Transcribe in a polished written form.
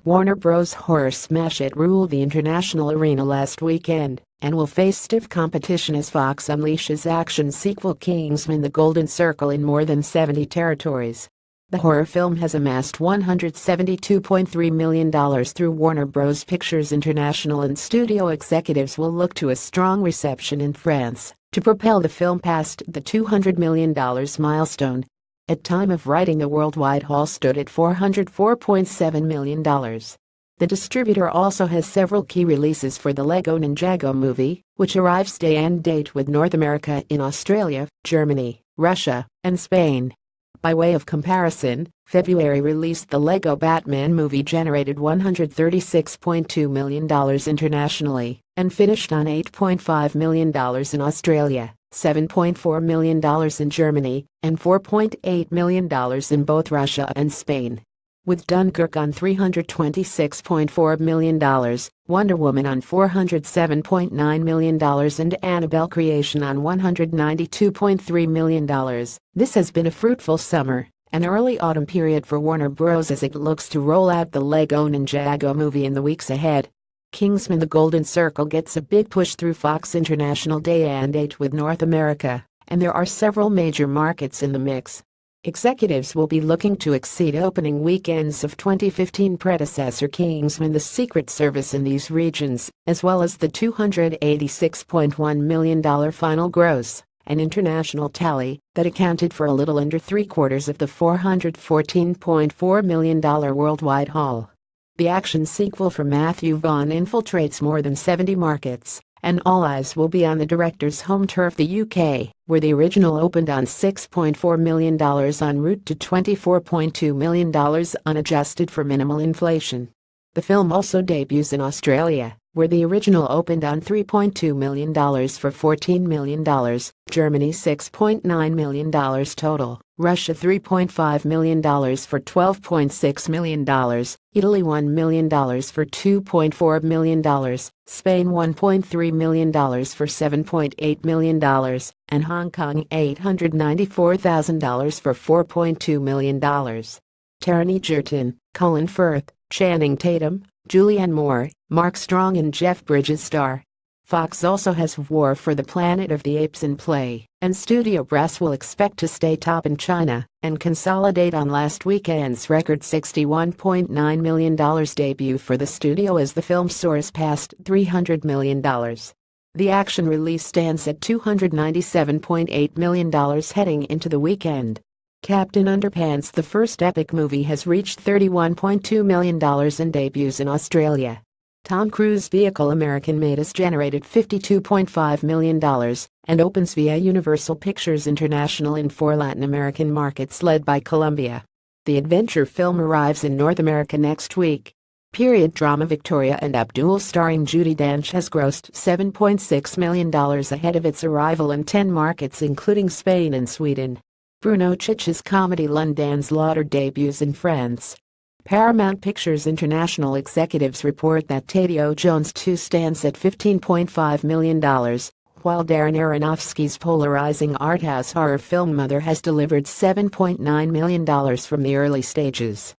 Warner Bros. Horror smash hit ruled the international arena last weekend and will face stiff competition as Fox unleashes action sequel Kingsman: The Golden Circle in more than 70 territories. The horror film has amassed $172.3 million through Warner Bros. Pictures International, and studio executives will look to a strong reception in France to propel the film past the $200 million milestone. At time of writing, the worldwide haul stood at $404.7 million. The distributor also has several key releases for the Lego Ninjago movie, which arrives day and date with North America in Australia, Germany, Russia, and Spain. By way of comparison, February released the Lego Batman movie generated $136.2 million internationally and finished on $8.5 million in Australia, $7.4 million in Germany, and $4.8 million in both Russia and Spain. With Dunkirk on $326.4 million, Wonder Woman on $407.9 million, and Annabelle Creation on $192.3 million, this has been a fruitful summer and early autumn period for Warner Bros. As it looks to roll out the Lego Ninjago movie in the weeks ahead. Kingsman: The Golden Circle gets a big push through Fox International day and date with North America, and there are several major markets in the mix. Executives will be looking to exceed opening weekends of 2015 predecessor Kingsman: The Secret Service in these regions, as well as the $286.1 million final gross, an international tally that accounted for a little under three-quarters of the $414.4 million worldwide haul. The action sequel from Matthew Vaughn infiltrates more than 70 markets, and all eyes will be on the director's home turf, the UK, where the original opened on $6.4 million en route to $24.2 million unadjusted for minimal inflation. The film also debuts in Australia, where the original opened on $3.2 million for $14 million, Germany $6.9 million total, Russia $3.5 million for $12.6 million, Italy $1 million for $2.4 million, Spain $1.3 million for $7.8 million, and Hong Kong $894,000 for $4.2 million. Taron Egerton, Colin Firth, Channing Tatum, Julianne Moore, Mark Strong, and Jeff Bridges star. Fox also has War for the Planet of the Apes in play, and studio brass will expect to stay top in China and consolidate on last weekend's record $61.9 million debut for the studio as the film soars past $300 million. The action release stands at $297.8 million heading into the weekend. Captain Underpants: The First Epic Movie has reached $31.2 million and debuts in Australia. Tom Cruise's vehicle American Made has generated $52.5 million and opens via Universal Pictures International in 4 Latin American markets led by Colombia. The adventure film arrives in North America next week. Period drama Victoria and Abdul starring Judi Dench has grossed $7.6 million ahead of its arrival in 10 markets including Spain and Sweden. Bruno Cicci's comedy London's Lauder debuts in France. Paramount Pictures International executives report that Tadeo Jones 2 stands at $15.5 million, while Darren Aronofsky's polarizing art house horror film Mother has delivered $7.9 million from the early stages.